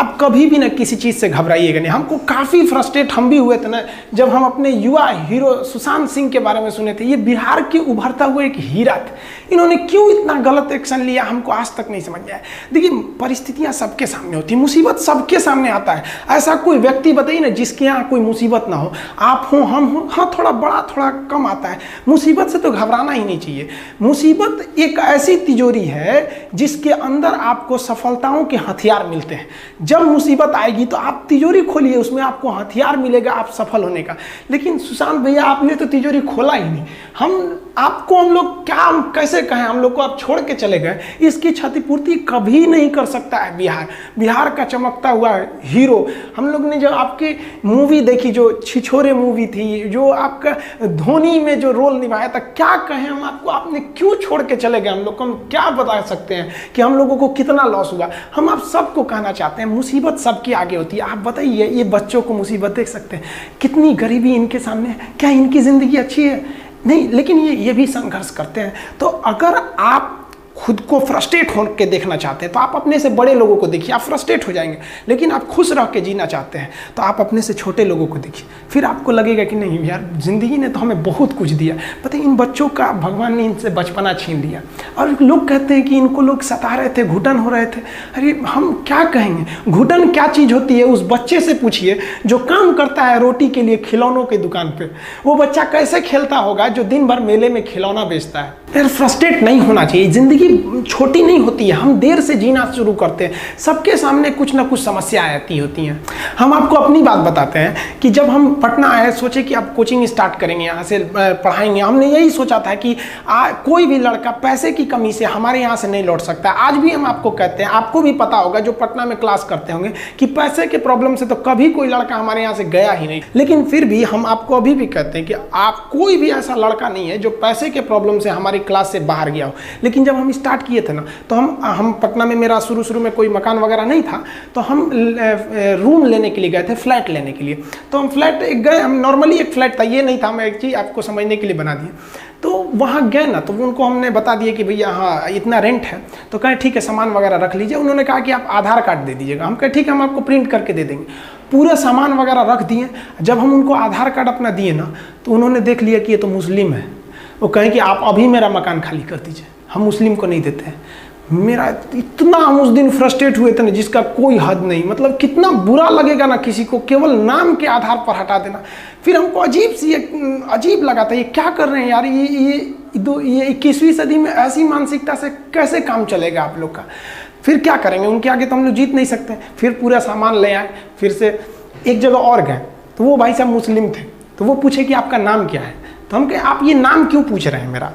आप कभी भी ना किसी चीज़ से घबराइएगा नहीं। हमको काफ़ी फ्रस्ट्रेट हम भी हुए थे ना जब हम अपने युवा हीरो सुशांत सिंह के बारे में सुने थे। ये बिहार के उभरता हुआ एक हीरा थे, इन्होंने क्यों इतना गलत एक्शन लिया हमको आज तक नहीं समझ में आया। देखिए, परिस्थितियाँ सबके सामने होती, मुसीबत सबके सामने आता है। ऐसा कोई व्यक्ति बताइए ना जिसके यहाँ कोई मुसीबत ना हो, आप हो हम हो, हाँ थोड़ा बड़ा थोड़ा कम आता है। मुसीबत से तो घबराना ही नहीं चाहिए। मुसीबत एक ऐसी तिजोरी है जिसके अंदर आपको सफलताओं के हथियार मिलते हैं। जब मुसीबत आएगी तो आप तिजोरी खोलिए, उसमें आपको हथियार मिलेगा आप सफल होने का। लेकिन सुशांत भैया आपने तो तिजोरी खोला ही नहीं। हम लोग क्या कैसे कहें, हम लोग को आप छोड़ के चले गए। इसकी क्षतिपूर्ति कभी नहीं कर सकता है बिहार का चमकता हुआ हीरो। हम लोग ने जो आपकी मूवी देखी, जो छिछोरे मूवी थी, जो आपका धोनी में जो रोल निभाया था, क्या कहें हम आपको, आपने क्यों छोड़ के चले गए हम लोग को। हम क्या बता सकते हैं कि हम लोगों को कितना लॉस हुआ। हम आप सबको कहना चाहते हैं मुसीबत सबकी आगे होती है। आप बताइए, ये बच्चों को मुसीबत देख सकते हैं, कितनी गरीबी इनके सामने है, क्या इनकी ज़िंदगी अच्छी है? नहीं, लेकिन ये भी संघर्ष करते हैं। तो अगर आप खुद को फ्रस्ट्रेट होकर देखना चाहते हैं तो आप अपने से बड़े लोगों को देखिए, आप फ्रस्ट्रेट हो जाएंगे। लेकिन आप खुश रह के जीना चाहते हैं तो आप अपने से छोटे लोगों को देखिए, फिर आपको लगेगा कि नहीं यार, ज़िंदगी ने तो हमें बहुत कुछ दिया। पता है, इन बच्चों का भगवान ने इनसे बचपना छीन लिया। और लोग कहते हैं कि इनको लोग सता रहे थे, घुटन हो रहे थे। अरे हम क्या कहेंगे, घुटन क्या चीज़ होती है? उस बच्चे से पूछिए जो काम करता है रोटी के लिए खिलौनों की दुकान पर। वो बच्चा कैसे खेलता होगा जो दिन भर मेले में खिलौना बेचता है। यार फ्रस्ट्रेट नहीं होना चाहिए। ज़िंदगी छोटी नहीं होती है, हम देर से जीना शुरू करते हैं। सबके सामने कुछ ना कुछ समस्याएं आती होती हैं। हम आपको अपनी बात बताते हैं कि जब हम पटना आए, सोचे कि अब कोचिंग स्टार्ट करेंगे, यहाँ से पढ़ाएंगे। हमने यही सोचा था कि कोई भी लड़का पैसे की कमी से हमारे यहाँ से नहीं लौट सकता। आज भी हम आपको कहते हैं, आपको भी पता होगा जो पटना में क्लास करते होंगे, कि पैसे के प्रॉब्लम से तो कभी कोई लड़का हमारे यहाँ से गया ही नहीं। लेकिन फिर भी हम आपको अभी भी कहते हैं कि आप कोई भी ऐसा लड़का नहीं है जो पैसे के प्रॉब्लम से हमारी क्लास से बाहर गया हो। लेकिन जब हम स्टार्ट किए थे ना, तो हम पटना में, मेरा शुरू में कोई मकान वगैरह नहीं था, तो हम रूम लेने के लिए गए थे, फ्लैट लेने के लिए। तो हम फ्लैट गए, हम नॉर्मली एक फ्लैट था, ये नहीं था, मैं एक चीज़ आपको समझने के लिए बना दिया। तो वहाँ गए ना, तो उनको हमने बता दिया कि भैया हाँ इतना रेंट है। तो कहे ठीक है, सामान वगैरह रख लीजिए। उन्होंने कहा कि आप आधार कार्ड दे दीजिएगा। हम कहे ठीक है, हम आपको प्रिंट करके दे देंगे। पूरा सामान वगैरह रख दिए। जब हम उनको आधार कार्ड अपना दिए ना, तो उन्होंने देख लिया कि ये तो मुस्लिम है। वो कहें कि आप अभी मेरा मकान खाली कर दीजिए, हम मुस्लिम को नहीं देते हैं। मेरा इतना, हम उस दिन फ्रस्ट्रेट हुए थे ना जिसका कोई हद नहीं। मतलब कितना बुरा लगेगा ना किसी को केवल नाम के आधार पर हटा देना। फिर हमको अजीब लगा था, ये क्या कर रहे हैं यार, ये 21वीं सदी में ऐसी मानसिकता से कैसे काम चलेगा आप लोग का। फिर क्या करेंगे, उनके आगे तो हम लोग जीत नहीं सकते। फिर पूरा सामान ले आए। फिर से एक जगह और गए, तो वो भाई साहब मुस्लिम थे। तो वो पूछे कि आपका नाम क्या है। तो हम कहे आप ये नाम क्यों पूछ रहे हैं मेरा।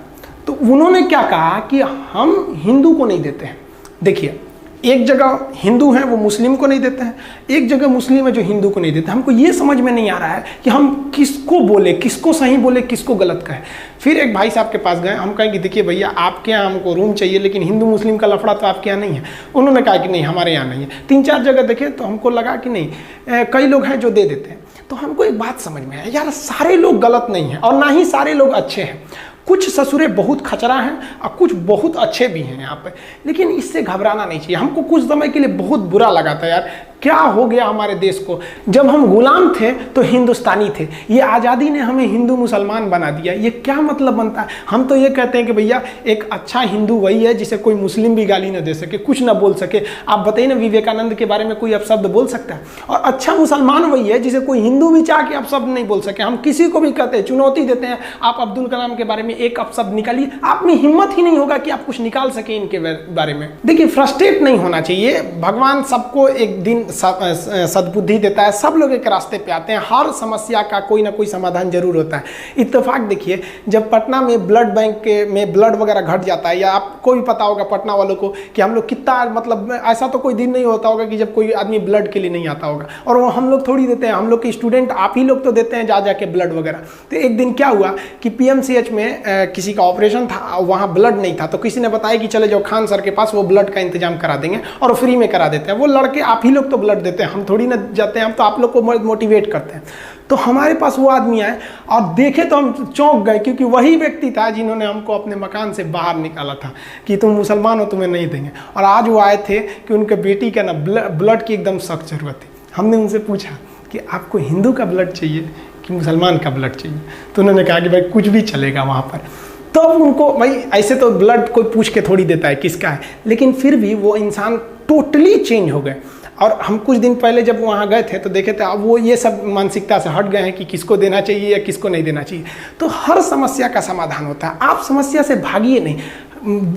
तो उन्होंने क्या कहा कि हम हिंदू को नहीं देते हैं। देखिए, एक जगह हिंदू हैं वो मुस्लिम को नहीं देते हैं, एक जगह मुस्लिम है जो हिंदू को नहीं देते। हमको ये समझ में नहीं आ रहा है कि हम किसको बोले, किसको सही बोले, किसको गलत कहें। फिर एक भाई साहब के पास गए, हम कहें कि देखिए भैया आपके यहाँ हमको रूम चाहिए, लेकिन हिंदू मुस्लिम का लफड़ा तो आपके यहाँ नहीं है। उन्होंने कहा कि नहीं हमारे यहाँ नहीं है। 3-4 जगह देखे तो हमको लगा कि नहीं, कई लोग हैं जो दे देते हैं। तो हमको एक बात समझ में आया, यार सारे लोग गलत नहीं हैं और ना ही सारे लोग अच्छे हैं। कुछ ससुरे बहुत खचरा हैं और कुछ बहुत अच्छे भी हैं यहाँ पे। लेकिन इससे घबराना नहीं चाहिए। हमको कुछ समय के लिए बहुत बुरा लगा था यार, क्या हो गया हमारे देश को। जब हम गुलाम थे तो हिंदुस्तानी थे, ये आज़ादी ने हमें हिंदू मुसलमान बना दिया। ये क्या मतलब बनता है। हम तो ये कहते हैं कि भैया एक अच्छा हिंदू वही है जिसे कोई मुस्लिम भी गाली ना दे सके, कुछ ना बोल सके। आप बताइए ना, विवेकानंद के बारे में कोई अपशब्द बोल सकता है। और अच्छा मुसलमान वही है जिसे कोई हिंदू भी चाह के अपशब्द नहीं बोल सके। हम किसी को भी कहते हैं, चुनौती देते हैं, आप अब्दुल कलाम के बारे में एक अपशब्द निकालिए, आप में हिम्मत ही नहीं होगा कि आप कुछ निकाल सके इनके बारे में। देखिए, फ्रस्ट्रेट नहीं होना चाहिए। भगवान सबको एक दिन सद्बुद्धि देता है, सब लोग एक रास्ते पे आते हैं। हर समस्या का कोई ना कोई समाधान जरूर होता है। इत्तेफाक देखिए, जब पटना में ब्लड बैंक में ब्लड वगैरह घट जाता है, या आपको भी पता होगा पटना वालों को कि हम लोग कितना, मतलब ऐसा तो कोई दिन नहीं होता होगा कि जब कोई आदमी ब्लड के लिए नहीं आता होगा। और वो हम लोग थोड़ी देते हैं, हम लोग के स्टूडेंट आप ही लोग तो देते हैं जा जाके ब्लड वगैरह। तो एक दिन क्या हुआ कि PMCH में किसी का ऑपरेशन था, वहाँ ब्लड नहीं था। तो किसी ने बताया कि चले जाओ खान सर के पास, वो ब्लड का इंतजाम करा देंगे और फ्री में करा देते हैं। वो लड़के आप ही लोग तो ब्लड देते हैं, हम थोड़ी ना जाते हैं, हम तो आप लोग को मोटिवेट करते हैं। तो हमारे पास वो आदमी आए और देखे तो हम चौंक गए, क्योंकि वही व्यक्ति था जिन्होंने हमको अपने मकान से बाहर निकाला था कि तुम मुसलमान हो, तुम्हें नहीं देंगे। और आज वो आए थे कि उनके बेटी का ना ब्लड की एकदम सख्त ज़रूरत थी। हमने उनसे पूछा कि आपको हिंदू का ब्लड चाहिए कि मुसलमान का ब्लड चाहिए? तो उन्होंने कहा कि भाई कुछ भी चलेगा वहाँ पर। तो उनको भाई ऐसे तो ब्लड कोई पूछ के थोड़ी देता है किसका है, लेकिन फिर भी वो इंसान टोटली चेंज हो गए। और हम कुछ दिन पहले जब वहाँ गए थे तो देखे थे अब वो ये सब मानसिकता से हट गए हैं कि किसको देना चाहिए या किसको नहीं देना चाहिए। तो हर समस्या का समाधान होता है, आप समस्या से भागिए नहीं।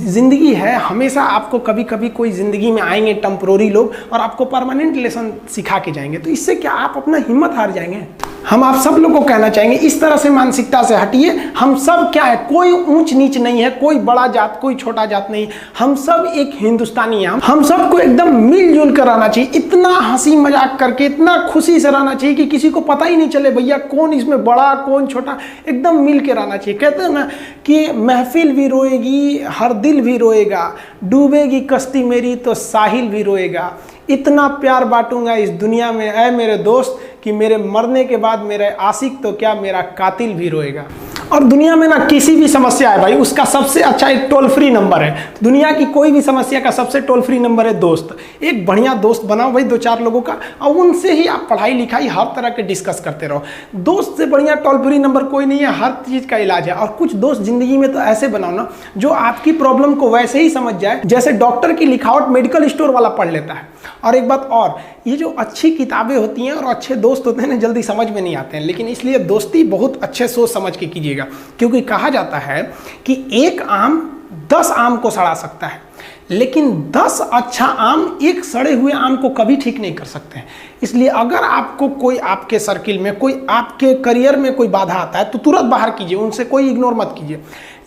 ज़िंदगी है, हमेशा आपको कभी कभी कोई ज़िंदगी में आएंगे टेम्प्रोरी लोग और आपको परमानेंट लेसन सिखा के जाएंगे। तो इससे क्या आप अपना हिम्मत हार जाएंगे? हम आप सब लोगों को कहना चाहेंगे इस तरह से मानसिकता से हटिए। हम सब क्या है, कोई ऊंच नीच नहीं है, कोई बड़ा जात कोई छोटा जात नहीं, हम सब एक हिंदुस्तानी हैं। हम सबको एकदम मिलजुल कर रहना चाहिए, इतना हंसी मजाक करके, इतना खुशी से रहना चाहिए कि किसी को पता ही नहीं चले भैया कौन इसमें बड़ा कौन छोटा, एकदम मिल के रहना चाहिए। कहते हैं ना कि महफिल भी रोएगी, हर दिल भी रोएगा, डूबेगी कश्ती मेरी तो साहिल भी रोएगा। इतना प्यार बांटूंगा इस दुनिया में ऐ मेरे दोस्त कि मेरे मरने के बाद मेरे आशिक तो क्या मेरा कातिल भी रोएगा। और दुनिया में ना किसी भी समस्या है भाई, उसका सबसे अच्छा एक टोल फ्री नंबर है। दुनिया की कोई भी समस्या का सबसे टोल फ्री नंबर है दोस्त। एक बढ़िया दोस्त बनाओ भाई, 2-4 लोगों का, और उनसे ही आप पढ़ाई लिखाई हर तरह के डिस्कस करते रहो। दोस्त से बढ़िया टोल फ्री नंबर कोई नहीं है, हर चीज़ का इलाज है। और कुछ दोस्त जिंदगी में तो ऐसे बनाओ ना जो आपकी प्रॉब्लम को वैसे ही समझ जाए जैसे डॉक्टर की लिखावट मेडिकल स्टोर वाला पढ़ लेता है। और एक बात और, ये जो अच्छी किताबें होती हैं और अच्छे दोस्त होते हैं ना, जल्दी समझ में नहीं आते हैं, लेकिन इसलिए दोस्ती बहुत अच्छे सोच समझ के कीजिएगा। क्योंकि कहा जाता है कि एक आम 10 आम को सड़ा सकता है, लेकिन 10 अच्छा आम एक सड़े हुए आम को कभी ठीक नहीं कर सकते हैं। इसलिए अगर आपको कोई आपके सर्किल में, कोई आपके करियर में कोई बाधा आता है तो तुरंत बाहर कीजिए, उनसे कोई इग्नोर मत कीजिए।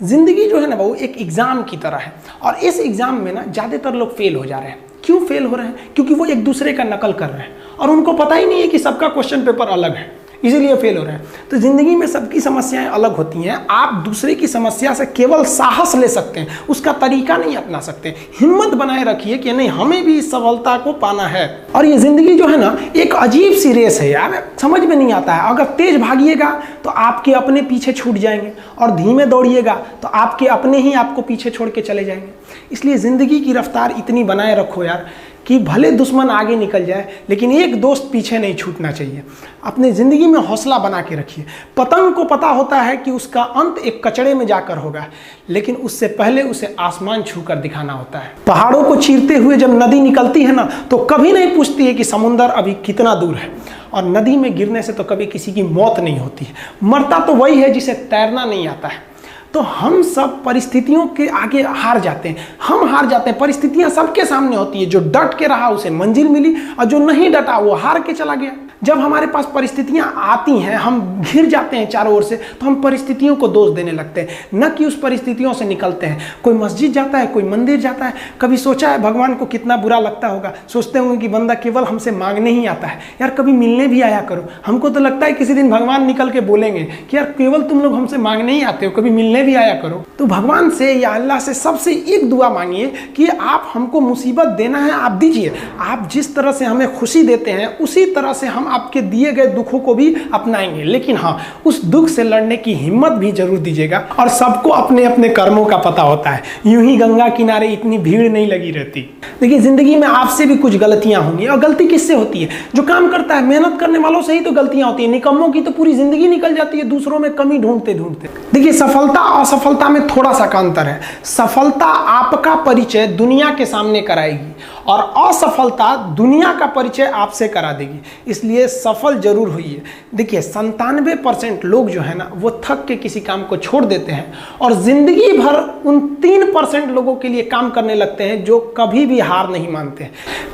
जिंदगी जो है ना वो एक एग्जाम की तरह है, और इस एग्जाम में ना ज़्यादातर लोग फेल हो जा रहे हैं। क्यों फेल हो रहे हैं? क्योंकि वो एक दूसरे का नकल कर रहे हैं और उनको पता ही नहीं है कि सबका क्वेश्चन पेपर अलग है, इसीलिए फेल हो रहे हैं। तो जिंदगी में सबकी समस्याएं अलग होती हैं। आप दूसरे की समस्या से केवल साहस ले सकते हैं, उसका तरीका नहीं अपना सकते। हिम्मत बनाए रखिए कि नहीं, हमें भी इस सफलता को पाना है। और ये जिंदगी जो है ना एक अजीब सी रेस है यार, समझ में नहीं आता है। अगर तेज भागिएगा तो आपके अपने पीछे छूट जाएंगे, और धीमे दौड़िएगा तो आपके अपने ही आपको पीछे छोड़ के चले जाएंगे। इसलिए जिंदगी की रफ्तार इतनी बनाए रखो यार कि भले दुश्मन आगे निकल जाए लेकिन एक दोस्त पीछे नहीं छूटना चाहिए। अपने ज़िंदगी में हौसला बना के रखिए। पतंग को पता होता है कि उसका अंत एक कचड़े में जाकर होगा, लेकिन उससे पहले उसे आसमान छूकर दिखाना होता है। पहाड़ों को चीरते हुए जब नदी निकलती है ना तो कभी नहीं पूछती है कि समुंदर अभी कितना दूर है, और नदी में गिरने से तो कभी किसी की मौत नहीं होती है। मरता तो वही है जिसे तैरना नहीं आता है। तो हम सब परिस्थितियों के आगे हार जाते हैं, हम हार जाते हैं। परिस्थितियां सबके सामने होती है, जो डट के रहा उसे मंजिल मिली, और जो नहीं डटा वो हार के चला गया। जब हमारे पास परिस्थितियां आती हैं, हम घिर जाते हैं चारों ओर से, तो हम परिस्थितियों को दोष देने लगते हैं, न कि उस परिस्थितियों से निकलते हैं। कोई मस्जिद जाता है, कोई मंदिर जाता है, कभी सोचा है भगवान को कितना बुरा लगता होगा? सोचते होंगे कि बंदा केवल हमसे मांगने ही आता है, यार कभी मिलने भी आया करो। हमको तो लगता है किसी दिन भगवान निकल के बोलेंगे कि यार केवल तुम लोग हमसे मांगने ही आते हो, कभी मिलने भी आया करो। तो भगवान से या अल्लाह से सबसे एक दुआ मांगिए कि आप हमको मुसीबत देना है आप दीजिए। आप जिस तरह से हमें खुशी देते हैं उसी तरह से हम आपके दिए गए दुखों को भी अपनाएंगे, लेकिन हाँ उस दुख से लड़ने की हिम्मत भी जरूर दीजिएगा। और सबको अपने अपने कर्मों का पता होता है, यूं ही गंगा किनारे इतनी भीड़ नहीं लगी रहती। देखिए जिंदगी में आपसे भी कुछ गलतियां होंगी, और गलती किससे होती है? जो काम करता है, मेहनत करने वालों से ही तो गलतियां होती है। निकम्मों की तो पूरी जिंदगी निकल जाती है दूसरों में कमी ढूंढते ढूंढते। देखिए सफलता और असफलता में थोड़ा सा का अंतर है। सफलता आपका परिचय दुनिया के सामने कराएगी, और असफलता दुनिया का परिचय आपसे करा देगी। इसलिए सफल जरूर होइए। देखिए 97% लोग जो है ना वो थक के किसी काम को छोड़ देते हैं, और जिंदगी भर उन 3% लोगों के लिए काम करने लगते हैं जो कभी भी हार नहीं मानते।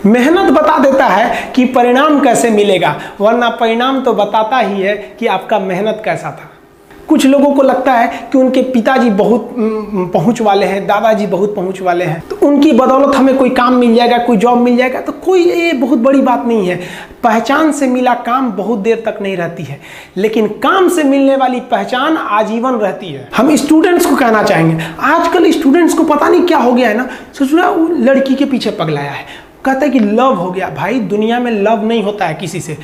मेहनत बता देता है कि परिणाम कैसे मिलेगा, वरना परिणाम तो बताता ही है कि आपका मेहनत कैसा था। कुछ लोगों को लगता है कि उनके पिताजी बहुत पहुंच वाले हैं, दादाजी बहुत पहुंच वाले हैं, तो उनकी बदौलत हमें कोई काम मिल जाएगा, कोई जॉब मिल जाएगा। तो कोई ये बहुत बड़ी बात नहीं है। पहचान से मिला काम बहुत देर तक नहीं रहती है, लेकिन काम से मिलने वाली पहचान आजीवन रहती है। हम स्टूडेंट्स को कहना चाहेंगे, आजकल स्टूडेंट्स को पता नहीं क्या हो गया है ना, सोच रहा वो लड़की के पीछे पगलाया है, कहता है कि लव हो गया। भाई दुनिया में लव नहीं होता है किसी से,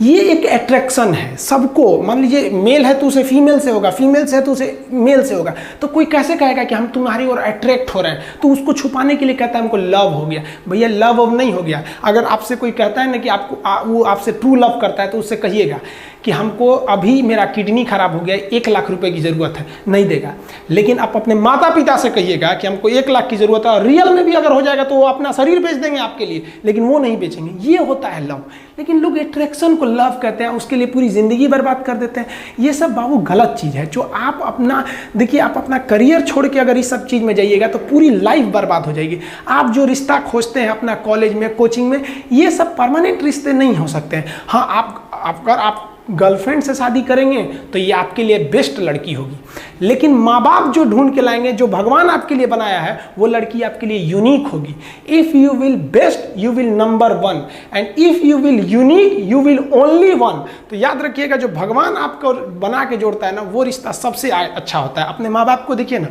ये एक अट्रैक्शन है सबको। मान लीजिए मेल है तो उसे फीमेल से होगा, फीमेल से है तो उसे मेल से होगा। तो कोई कैसे कहेगा कि हम तुम्हारी ओर अट्रैक्ट हो रहे हैं? तो उसको छुपाने के लिए कहता है हमको लव हो गया। भैया लव नहीं हो गया। अगर आपसे कोई कहता है ना कि आपको वो आपसे ट्रू लव करता है तो उससे कहिएगा कि हमको अभी मेरा किडनी खराब हो गया, 1 लाख रुपए की ज़रूरत है, नहीं देगा। लेकिन आप अपने माता पिता से कहिएगा कि हमको 1 लाख की ज़रूरत है, और रियल में भी अगर हो जाएगा तो वो अपना शरीर बेच देंगे आपके लिए, लेकिन वो नहीं बेचेंगे। ये होता है लव। लेकिन लोग अट्रैक्शन को लव कहते हैं, उसके लिए पूरी ज़िंदगी बर्बाद कर देते हैं। ये सब बाबू गलत चीज़ है। जो आप अपना देखिए, आप अपना करियर छोड़ के अगर इस सब चीज़ में जाइएगा तो पूरी लाइफ बर्बाद हो जाएगी। आप जो रिश्ता खोजते हैं अपना कॉलेज में, कोचिंग में, ये सब परमानेंट रिश्ते नहीं हो सकते हैं। हाँ, अगर आप गर्लफ्रेंड से शादी करेंगे तो ये आपके लिए बेस्ट लड़की होगी, लेकिन माँ बाप जो ढूंढ के लाएंगे, जो भगवान आपके लिए बनाया है, वो लड़की आपके लिए यूनिक होगी। If you will best you will number 1, and if you will unique you will only 1। तो याद रखिएगा, जो भगवान आपको बना के जोड़ता है ना, वो रिश्ता सबसे अच्छा होता है। अपने माँ बाप को देखिए ना,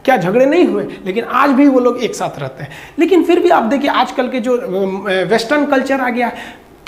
क्या झगड़े नहीं हुए, लेकिन आज भी वो लोग एक साथ रहते हैं। लेकिन फिर भी आप देखिए आजकल के जो वेस्टर्न कल्चर आ गया,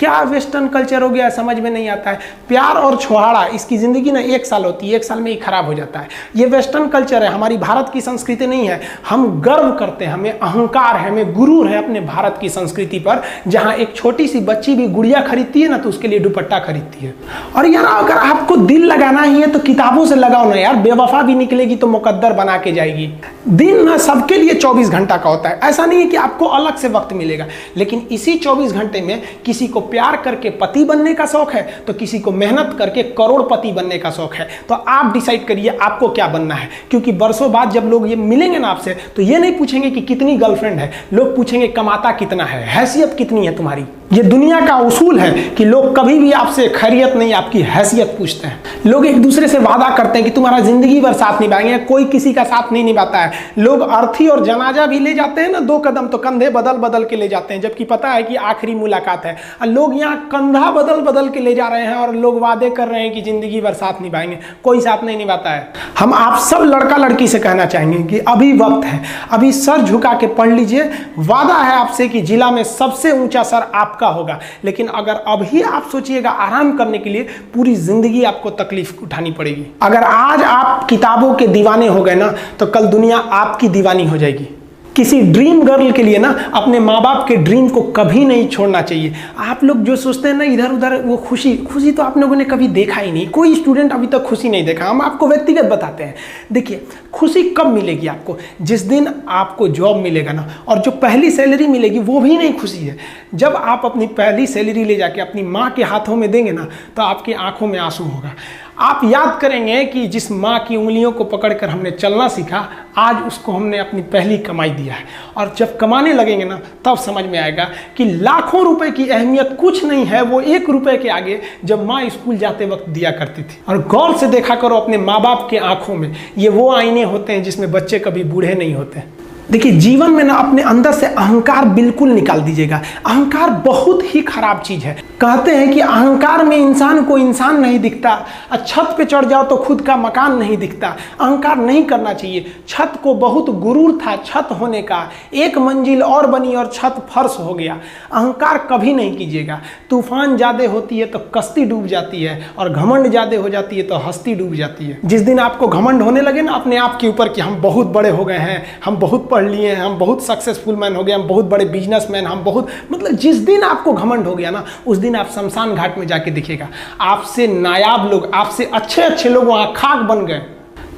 क्या वेस्टर्न कल्चर हो गया समझ में नहीं आता है। प्यार और छुहाड़ा, इसकी ज़िंदगी ना 1 साल होती है, 1 साल में ही खराब हो जाता है। ये वेस्टर्न कल्चर है, हमारी भारत की संस्कृति नहीं है। हम गर्व करते हैं, हमें अहंकार है, हमें गुरूर है अपने भारत की संस्कृति पर। जहाँ एक छोटी सी बच्ची भी गुड़िया खरीदती है ना, तो उसके लिए दुपट्टा खरीदती है। और यार अगर आपको दिल लगाना ही है तो किताबों से लगाओ ना यार। बेवफा भी निकलेगी तो मुकद्दर बना के जाएगी। दिन ना सबके लिए 24 घंटा का होता है। ऐसा नहीं है कि आपको अलग से वक्त मिलेगा, लेकिन इसी 24 घंटे में किसी को प्यार करके पति बनने का शौक है, तो किसी को मेहनत करके करोड़पति बनने का शौक है। तो आप डिसाइड करिए आपको क्या बनना है। क्योंकि बरसों बाद जब लोग ये मिलेंगे ना आपसे, तो ये नहीं पूछेंगे कि कितनी गर्लफ्रेंड है, लोग पूछेंगे कमाता कितना है, हैसियत कितनी है तुम्हारी। ये दुनिया का उसूल है कि लोग कभी भी आपसे खैरियत नहीं, आपकी हैसियत पूछते हैं। लोग एक दूसरे से वादा करते हैं कि तुम्हारा जिंदगी भर साथ निभाएंगे, कोई किसी का साथ नहीं निभाता है। लोग अर्थी और जनाजा भी ले जाते हैं ना 2 कदम, तो कंधे बदल बदल के ले जाते हैं, जबकि पता है कि आखिरी मुलाकात है। और लोग यहाँ कंधा बदल बदल के ले जा रहे हैं और लोग वादे कर रहे हैं कि जिंदगी भर साथ निभाएंगे, कोई साथ नहीं निभाता है। हम आप सब लड़का लड़की से कहना चाहेंगे कि अभी वक्त है, अभी सर झुका के पढ़ लीजिए। वादा है आपसे कि जिला में सबसे ऊंचा सर आपका होगा। लेकिन अगर अभी आप सोचिएगा आराम करने के लिए, पूरी जिंदगी आपको तकलीफ उठानी पड़ेगी। अगर आज आप किताबों के दीवाने हो गए ना, तो कल दुनिया आपकी दीवानी हो जाएगी। किसी ड्रीम गर्ल के लिए ना अपने माँ बाप के ड्रीम को कभी नहीं छोड़ना चाहिए। आप लोग जो सोचते हैं ना इधर उधर, वो खुशी तो आप लोगों ने कभी देखा ही नहीं। कोई स्टूडेंट अभी तक खुशी नहीं देखा। हम आपको व्यक्तिगत बताते हैं। देखिए खुशी कब मिलेगी आपको? जिस दिन आपको जॉब मिलेगा ना, और जो पहली सैलरी मिलेगी वो भी नहीं खुशी है। जब आप अपनी पहली सैलरी ले जाके अपनी माँ के हाथों में देंगे ना, तो आपकी आंखों में आंसू होगा। आप याद करेंगे कि जिस माँ की उंगलियों को पकड़कर हमने चलना सीखा, आज उसको हमने अपनी पहली कमाई दिया है। और जब कमाने लगेंगे ना, तब समझ में आएगा कि लाखों रुपए की अहमियत कुछ नहीं है, वो 1 रुपए के आगे जब माँ स्कूल जाते वक्त दिया करती थी। और गौर से देखा करो अपने माँ बाप के आंखों में, ये वो आईने होते हैं जिसमें बच्चे कभी बूढ़े नहीं होते। देखिए जीवन में ना अपने अंदर से अहंकार बिल्कुल निकाल दीजिएगा। अहंकार बहुत ही खराब चीज है। कहते हैं कि अहंकार में इंसान को इंसान नहीं दिखता, छत पे चढ़ जाओ तो खुद का मकान नहीं दिखता। अहंकार नहीं करना चाहिए। छत को बहुत गुरूर था छत होने का, 1 मंजिल और बनी और छत फर्श हो गया। अहंकार कभी नहीं कीजिएगा। तूफान ज्यादा होती है तो कश्ती डूब जाती है, और घमंड ज्यादा हो जाती है तो हस्ती डूब जाती है। जिस दिन आपको घमंड होने लगे ना अपने आप के ऊपर कि हम बहुत बड़े हो गए हैं, हम बहुत पढ़ लिए हैं, हम बहुत सक्सेसफुल मैन हो गए, हम बहुत बड़े बिजनेसमैन, हम बहुत, मतलब जिस दिन आपको घमंड हो गया ना, उस दिन आप शमशान घाट में जाके दिखेगा आपसे नायाब लोग, आपसे अच्छे लोग वहां खाक बन गए।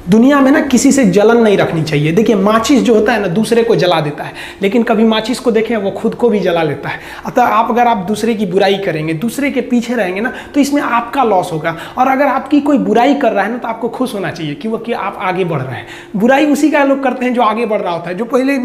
दुनिया में ना किसी से जलन नहीं रखनी चाहिए। देखिए माचिस जो होता है ना दूसरे को जला देता है, लेकिन कभी माचिस को देखें वो खुद को भी जला लेता है। अतः अगर आप दूसरे की बुराई करेंगे, दूसरे के पीछे रहेंगे ना, तो इसमें आपका लॉस होगा। और अगर आपकी कोई बुराई कर रहा है ना, तो आपको खुश होना चाहिए कि आप आगे बढ़ रहे हैं। बुराई उसी का लोग करते हैं जो आगे बढ़ रहा होता है। जो पहले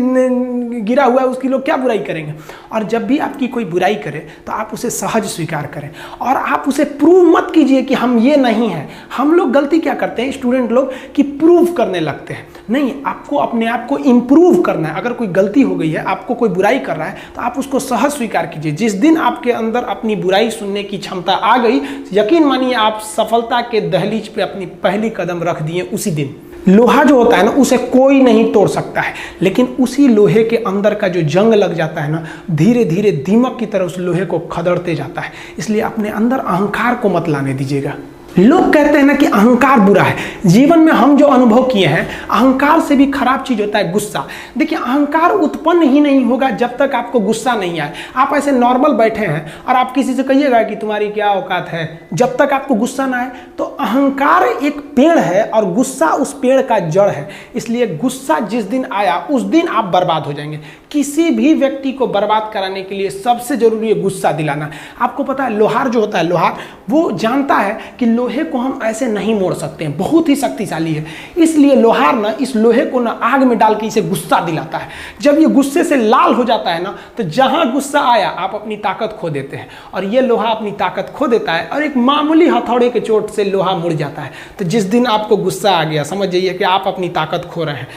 गिरा हुआ है उसकी लोग क्या बुराई करेंगे। और जब भी आपकी कोई बुराई करे तो आप उसे सहज स्वीकार करें, और आप उसे प्रूव मत कीजिए कि हम ये नहीं हैं। हम लोग गलती क्या करते हैं स्टूडेंट लोग, कि प्रूव करने लगते हैं। नहीं, आपको अपने आप को इंप्रूव करना है। अगर कोई गलती हो गई है, आपको कोई बुराई कर रहा है, तो आप उसको सहज स्वीकार कीजिए। जिस दिन आपके अंदर अपनी बुराई सुनने की क्षमता आ गई, यकीन मानिए आप सफलता के दहलीज पे अपनी पहली कदम रख दिए उसी दिन। लोहा जो होता है ना उसे कोई नहीं तोड़ सकता है, लेकिन उसी लोहे के अंदर का जो जंग लग जाता है ना, धीरे धीरे दीमक की तरह उस लोहे को खदड़ते जाता है। इसलिए अपने अंदर अहंकार को मत लाने दीजिएगा। लोग कहते हैं ना कि अहंकार बुरा है। जीवन में हम जो अनुभव किए हैं, अहंकार से भी खराब चीज होता है गुस्सा। देखिए, अहंकार उत्पन्न ही नहीं होगा जब तक आपको गुस्सा नहीं आए। आप ऐसे नॉर्मल बैठे हैं और आप किसी से कहिएगा कि तुम्हारी क्या औकात है, जब तक आपको गुस्सा ना आए। तो अहंकार एक पेड़ है और गुस्सा उस पेड़ का जड़ है। इसलिए गुस्सा जिस दिन आया उस दिन आप बर्बाद हो जाएंगे। किसी भी व्यक्ति को बर्बाद कराने के लिए सबसे जरूरी है गुस्सा दिलाना। आपको पता है, लोहार जो होता है, लोहार वो जानता है कि लोहे को हम ऐसे नहीं मोड़ सकते हैं, बहुत ही शक्तिशाली है। इसलिए लोहार ना इस लोहे को ना आग में डाल के इसे गुस्सा दिलाता है। जब ये गुस्से से लाल हो जाता है ना, तो जहां गुस्सा आया आप अपनी ताकत खो देते हैं, और ये लोहा अपनी ताकत खो देता है और एक मामूली हथौड़े के चोट से लोहा मुड़ जाता है। तो जिस दिन आपको गुस्सा आ गया, समझ जाइए कि आप अपनी ताकत खो रहे हैं।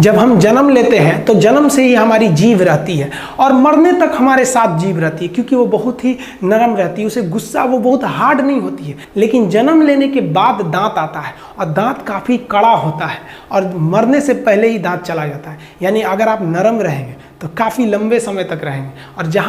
जब हम जन्म लेते हैं तो जन्म से ही हमारी जीभ रहती है और मरने तक हमारे साथ जीभ रहती है, क्योंकि वो बहुत ही नरम रहती है, उसे गुस्सा वो बहुत हार्ड नहीं होती है। लेकिन जन्म लेने के बाद दांत आता है और दांत काफ़ी कड़ा होता है और मरने से पहले ही दांत चला जाता है। यानी अगर आप नरम रहेंगे तो काफ़ी लंबे समय तक रहेंगे। और जहाँ